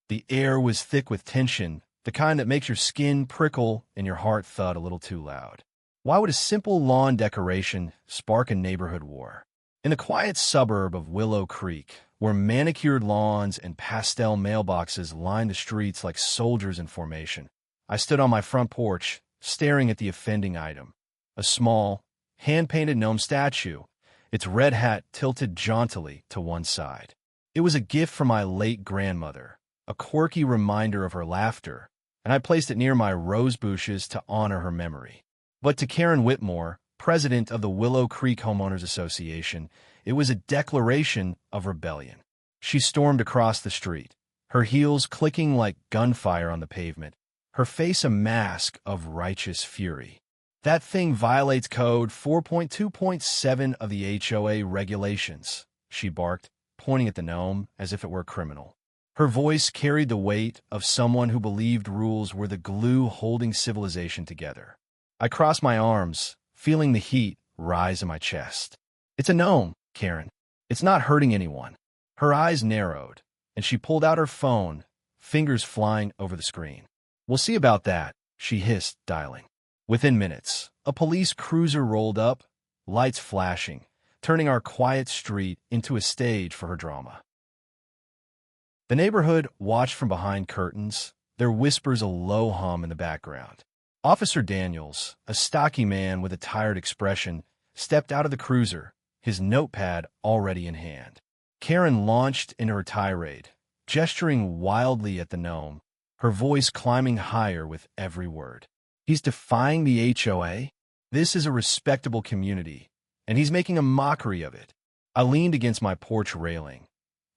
The air was thick with tension, the kind that makes your skin prickle and your heart thud a little too loud. Why would a simple lawn decoration spark a neighborhood war? In the quiet suburb of Willow Creek, where manicured lawns and pastel mailboxes lined the streets like soldiers in formation, I stood on my front porch, staring at the offending item. A small, hand-painted gnome statue, its red hat tilted jauntily to one side. It was a gift from my late grandmother, a quirky reminder of her laughter, and I placed it near my rose bushes to honor her memory. But to Karen Whitmore, president of the Willow Creek Homeowners Association, it was a declaration of rebellion. She stormed across the street, her heels clicking like gunfire on the pavement, her face a mask of righteous fury. That thing violates Code 4.2.7 of the HOA regulations, she barked, pointing at the gnome as if it were criminal. Her voice carried the weight of someone who believed rules were the glue holding civilization together. I crossed my arms, feeling the heat rise in my chest. It's a gnome, Karen. It's not hurting anyone. Her eyes narrowed, and she pulled out her phone, fingers flying over the screen. We'll see about that, she hissed, dialing. Within minutes, a police cruiser rolled up, lights flashing, turning our quiet street into a stage for her drama. The neighborhood watched from behind curtains, their whispers a low hum in the background. Officer Daniels, a stocky man with a tired expression, stepped out of the cruiser, his notepad already in hand. Karen launched into her tirade, gesturing wildly at the gnome, her voice climbing higher with every word. He's defying the HOA? This is a respectable community, and he's making a mockery of it. I leaned against my porch railing,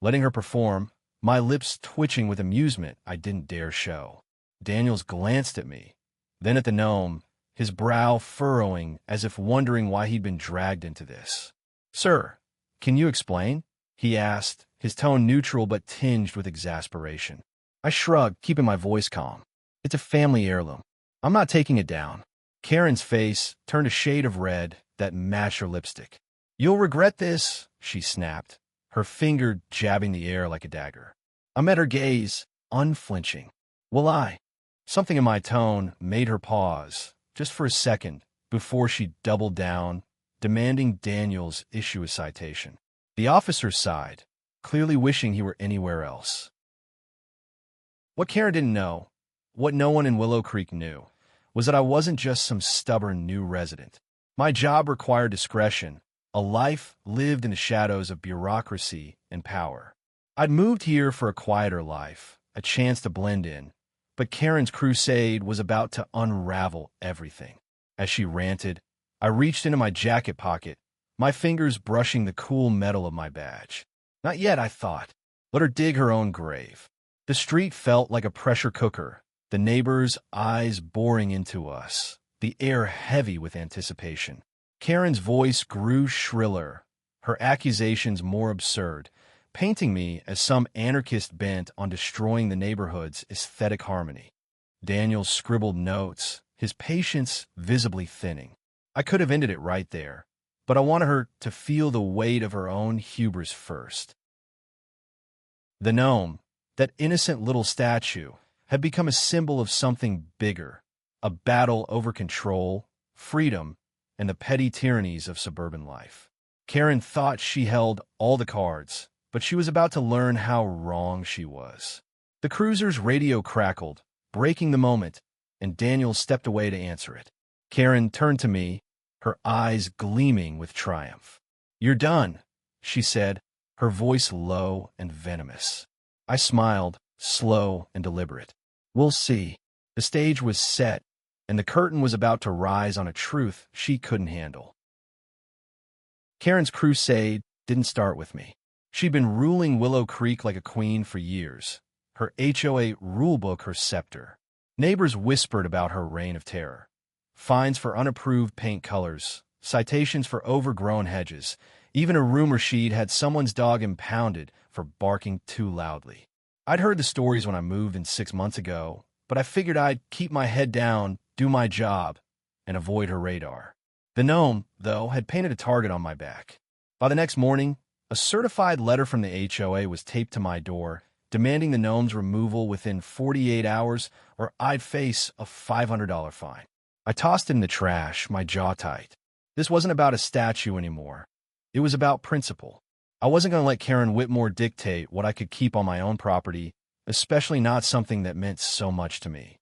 letting her perform, my lips twitching with amusement I didn't dare show. Daniels glanced at me, then at the gnome, his brow furrowing as if wondering why he'd been dragged into this. "Sir, can you explain?" he asked, his tone neutral but tinged with exasperation. I shrugged, keeping my voice calm. "It's a family heirloom. I'm not taking it down." Karen's face turned a shade of red that matched her lipstick. "You'll regret this," she snapped, her finger jabbing the air like a dagger. I met her gaze, unflinching. "Will I?" Something in my tone made her pause, just for a second, before she doubled down, demanding Daniels issue a citation. The officer sighed, clearly wishing he were anywhere else. What Karen didn't know, what no one in Willow Creek knew, was that I wasn't just some stubborn new resident. My job required discretion, a life lived in the shadows of bureaucracy and power. I'd moved here for a quieter life, a chance to blend in, but Karen's crusade was about to unravel everything. As she ranted, I reached into my jacket pocket, my fingers brushing the cool metal of my badge. Not yet, I thought. Let her dig her own grave. The street felt like a pressure cooker, the neighbors' eyes boring into us, the air heavy with anticipation. Karen's voice grew shriller, her accusations more absurd, painting me as some anarchist bent on destroying the neighborhood's aesthetic harmony. Daniel scribbled notes, his patience visibly thinning. I could have ended it right there, but I wanted her to feel the weight of her own hubris first. The gnome, that innocent little statue, had become a symbol of something bigger, a battle over control, freedom, and the petty tyrannies of suburban life. Karen thought she held all the cards, but she was about to learn how wrong she was. The cruiser's radio crackled, breaking the moment, and Daniel stepped away to answer it. Karen turned to me, her eyes gleaming with triumph. "You're done," she said, her voice low and venomous. I smiled, slow and deliberate. "We'll see." The stage was set, and the curtain was about to rise on a truth she couldn't handle. Karen's crusade didn't start with me. She'd been ruling Willow Creek like a queen for years, her HOA rulebook her scepter. Neighbors whispered about her reign of terror. Fines for unapproved paint colors, citations for overgrown hedges, even a rumor she'd had someone's dog impounded for barking too loudly. I'd heard the stories when I moved in 6 months ago, but I figured I'd keep my head down, do my job, and avoid her radar. The gnome, though, had painted a target on my back. By the next morning, a certified letter from the HOA was taped to my door, demanding the gnome's removal within 48 hours or I'd face a $500 fine. I tossed it in the trash, my jaw tight. This wasn't about a statue anymore. It was about principle. I wasn't going to let Karen Whitmore dictate what I could keep on my own property, especially not something that meant so much to me.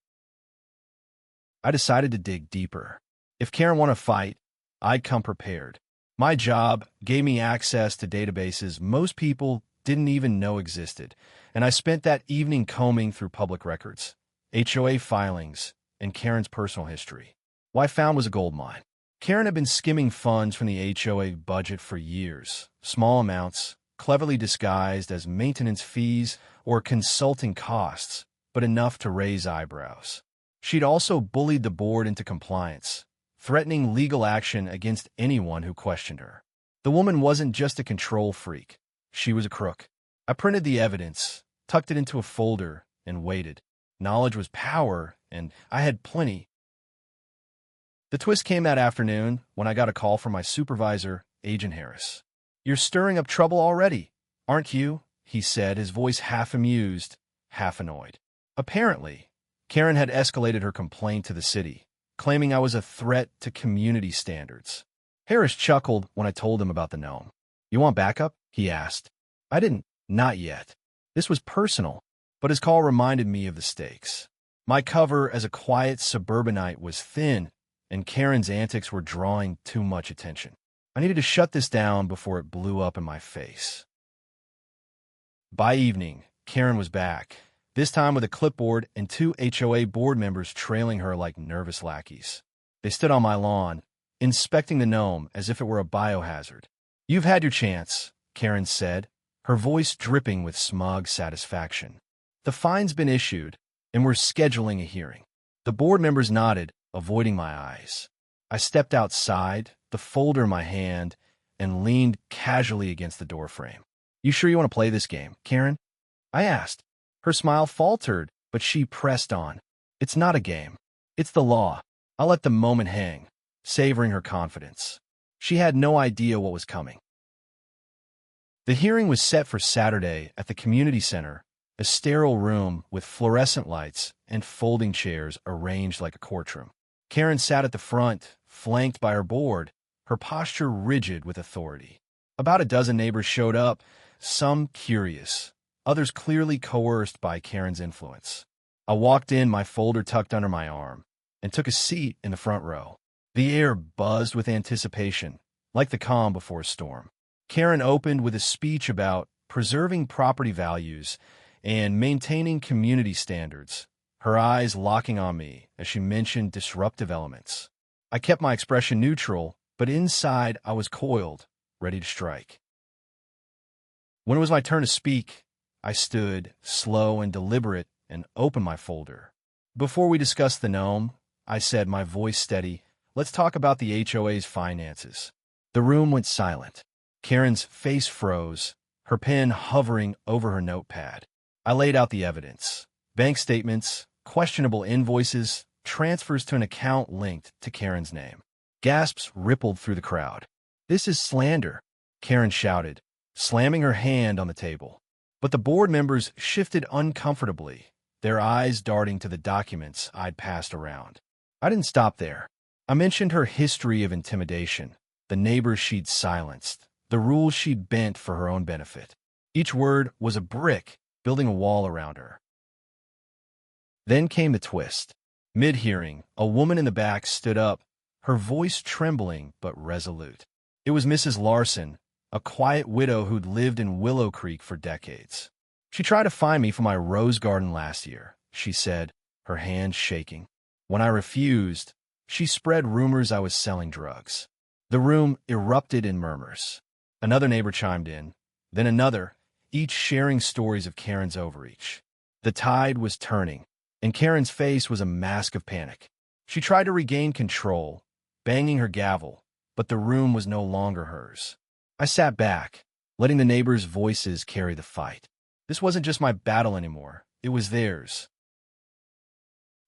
I decided to dig deeper. If Karen wanted to fight, I'd come prepared. My job gave me access to databases most people didn't even know existed, and I spent that evening combing through public records, HOA filings, and Karen's personal history. What I found was a goldmine. Karen had been skimming funds from the HOA budget for years, small amounts, cleverly disguised as maintenance fees or consulting costs, but enough to raise eyebrows. She'd also bullied the board into compliance, threatening legal action against anyone who questioned her. The woman wasn't just a control freak. She was a crook. I printed the evidence, tucked it into a folder, and waited. Knowledge was power, and I had plenty. The twist came that afternoon when I got a call from my supervisor, Agent Harris. "You're stirring up trouble already, aren't you?" he said, his voice half amused, half annoyed. Apparently, Karen had escalated her complaint to the city, claiming I was a threat to community standards. Harris chuckled when I told him about the gnome. "You want backup?" he asked. I didn't. Not yet. This was personal, but his call reminded me of the stakes. My cover as a quiet suburbanite was thin, and Karen's antics were drawing too much attention. I needed to shut this down before it blew up in my face. By evening, Karen was back, this time with a clipboard and 2 HOA board members trailing her like nervous lackeys. They stood on my lawn, inspecting the gnome as if it were a biohazard. "You've had your chance," Karen said, her voice dripping with smug satisfaction. "The fine's been issued, and we're scheduling a hearing." The board members nodded, avoiding my eyes. I stepped outside, the folder in my hand, and leaned casually against the doorframe. "You sure you want to play this game, Karen?" I asked. Her smile faltered, but she pressed on. "It's not a game. It's the law. I'll let the moment hang," savoring her confidence. She had no idea what was coming. The hearing was set for Saturday at the community center, a sterile room with fluorescent lights and folding chairs arranged like a courtroom. Karen sat at the front, flanked by her board, her posture rigid with authority. About a dozen neighbors showed up, some curious, others clearly coerced by Karen's influence. I walked in, my folder tucked under my arm, and took a seat in the front row. The air buzzed with anticipation, like the calm before a storm. Karen opened with a speech about preserving property values and maintaining community standards, her eyes locking on me as she mentioned disruptive elements. I kept my expression neutral, but inside I was coiled, ready to strike. When it was my turn to speak, I stood, slow and deliberate, and opened my folder. "Before we discuss the gnome," I said, my voice steady, "let's talk about the HOA's finances." The room went silent. Karen's face froze, her pen hovering over her notepad. I laid out the evidence. Bank statements, questionable invoices, transfers to an account linked to Karen's name. Gasps rippled through the crowd. "This is slander," Karen shouted, slamming her hand on the table. But the board members shifted uncomfortably, their eyes darting to the documents I'd passed around. I didn't stop there. I mentioned her history of intimidation, the neighbors she'd silenced, the rules she'd bent for her own benefit. Each word was a brick, building a wall around her. Then came the twist. Mid-hearing, a woman in the back stood up, her voice trembling but resolute. It was Mrs. Larson, a quiet widow who'd lived in Willow Creek for decades. "She tried to fine me for my rose garden last year," she said, her hands shaking. "When I refused, she spread rumors I was selling drugs." The room erupted in murmurs. Another neighbor chimed in, then another, each sharing stories of Karen's overreach. The tide was turning, and Karen's face was a mask of panic. She tried to regain control, banging her gavel, but the room was no longer hers. I sat back, letting the neighbors' voices carry the fight. This wasn't just my battle anymore, it was theirs.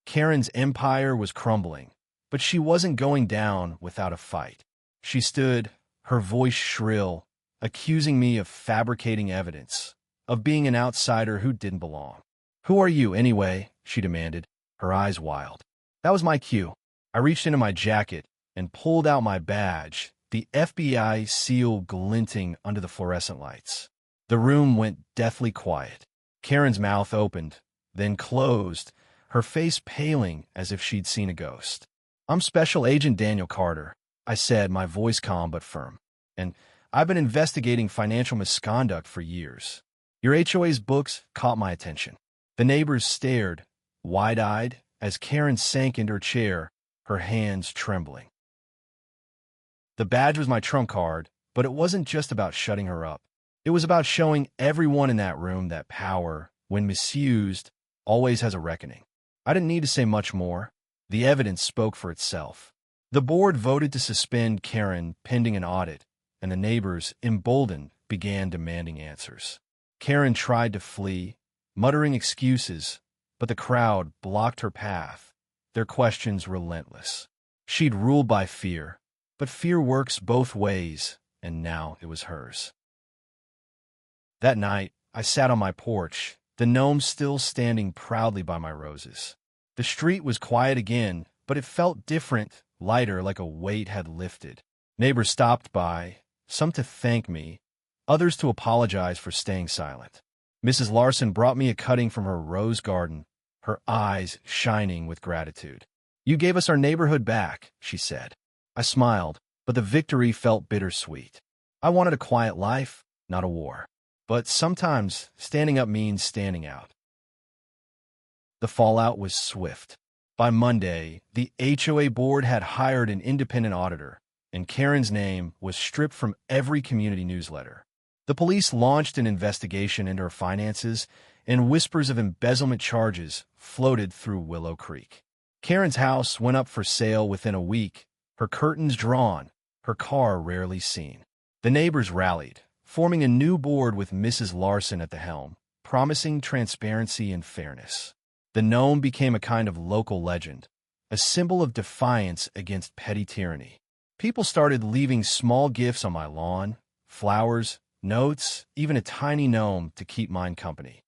Karen's empire was crumbling, but she wasn't going down without a fight. She stood, her voice shrill, accusing me of fabricating evidence, of being an outsider who didn't belong. "Who are you, anyway?" she demanded, her eyes wild. That was my cue. I reached into my jacket and pulled out my badge, the FBI seal glinting under the fluorescent lights. The room went deathly quiet. Karen's mouth opened, then closed, her face paling as if she'd seen a ghost. "I'm Special Agent Daniel Carter," I said, my voice calm but firm. "And I've been investigating financial misconduct for years. Your HOA's books caught my attention." The neighbors stared, wide-eyed, as Karen sank into her chair, her hands trembling. The badge was my trump card, but it wasn't just about shutting her up. It was about showing everyone in that room that power, when misused, always has a reckoning. I didn't need to say much more. The evidence spoke for itself. The board voted to suspend Karen pending an audit, and the neighbors, emboldened, began demanding answers. Karen tried to flee, muttering excuses, but the crowd blocked her path, their questions relentless. She'd ruled by fear, but fear works both ways, and now it was hers. That night, I sat on my porch, the gnome still standing proudly by my roses. The street was quiet again, but it felt different, lighter, like a weight had lifted. Neighbors stopped by, some to thank me, others to apologize for staying silent. Mrs. Larson brought me a cutting from her rose garden, her eyes shining with gratitude. "You gave us our neighborhood back," she said. I smiled, but the victory felt bittersweet. I wanted a quiet life, not a war. But sometimes standing up means standing out. The fallout was swift. By Monday, the HOA board had hired an independent auditor, and Karen's name was stripped from every community newsletter. The police launched an investigation into her finances, and whispers of embezzlement charges floated through Willow Creek. Karen's house went up for sale within a week, her curtains drawn, her car rarely seen. The neighbors rallied, forming a new board with Mrs. Larson at the helm, promising transparency and fairness. The gnome became a kind of local legend, a symbol of defiance against petty tyranny. People started leaving small gifts on my lawn, flowers, notes, even a tiny gnome to keep mine company.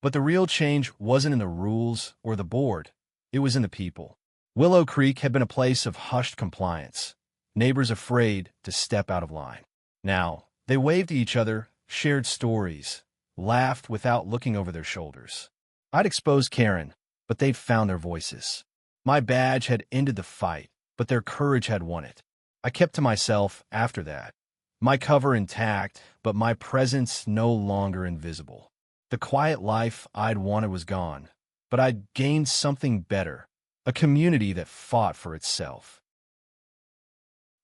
But the real change wasn't in the rules or the board, it was in the people. Willow Creek had been a place of hushed compliance, neighbors afraid to step out of line. Now, they waved to each other, shared stories, laughed without looking over their shoulders. I'd exposed Karen, but they'd found their voices. My badge had ended the fight, but their courage had won it. I kept to myself after that, my cover intact, but my presence no longer invisible. The quiet life I'd wanted was gone, but I'd gained something better, a community that fought for itself.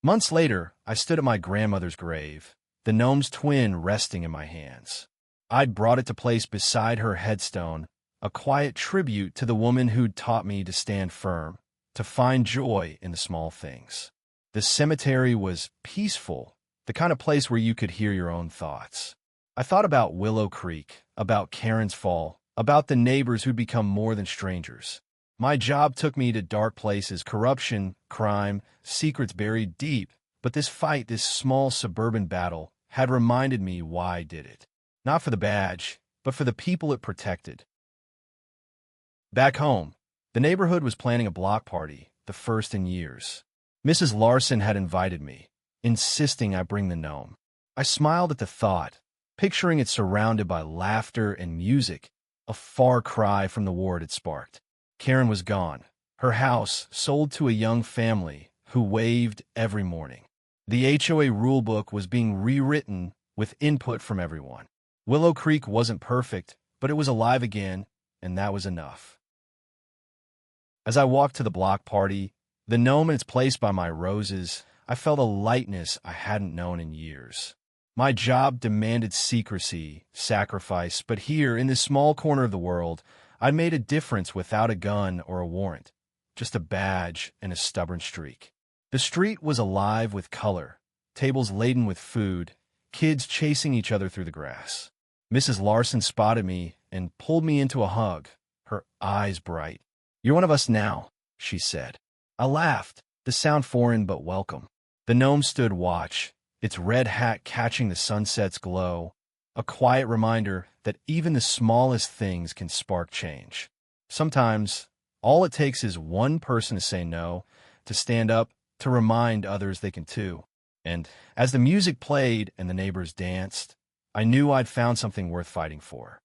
Months later, I stood at my grandmother's grave, the gnome's twin resting in my hands. I'd brought it to place beside her headstone, a quiet tribute to the woman who'd taught me to stand firm, to find joy in the small things. The cemetery was peaceful, the kind of place where you could hear your own thoughts. I thought about Willow Creek, about Karen's fall, about the neighbors who'd become more than strangers. My job took me to dark places, corruption, crime, secrets buried deep, but this fight, this small suburban battle, had reminded me why I did it. Not for the badge, but for the people it protected. Back home, the neighborhood was planning a block party, the first in years. Mrs. Larson had invited me, insisting I bring the gnome. I smiled at the thought, picturing it surrounded by laughter and music, a far cry from the war it had sparked. Karen was gone, her house sold to a young family who waved every morning. The HOA rulebook was being rewritten with input from everyone. Willow Creek wasn't perfect, but it was alive again, and that was enough. As I walked to the block party, the gnome in its place by my roses, I felt a lightness I hadn't known in years. My job demanded secrecy, sacrifice, but here, in this small corner of the world, I made a difference without a gun or a warrant, just a badge and a stubborn streak. The street was alive with color, tables laden with food, kids chasing each other through the grass. Mrs. Larson spotted me and pulled me into a hug, her eyes bright. "You're one of us now," she said. I laughed, the sound foreign but welcome. The gnome stood watch, its red hat catching the sunset's glow, A quiet reminder that even the smallest things can spark change. Sometimes, all it takes is one person to say no, to stand up, to remind others they can too. And as the music played and the neighbors danced, I knew I'd found something worth fighting for.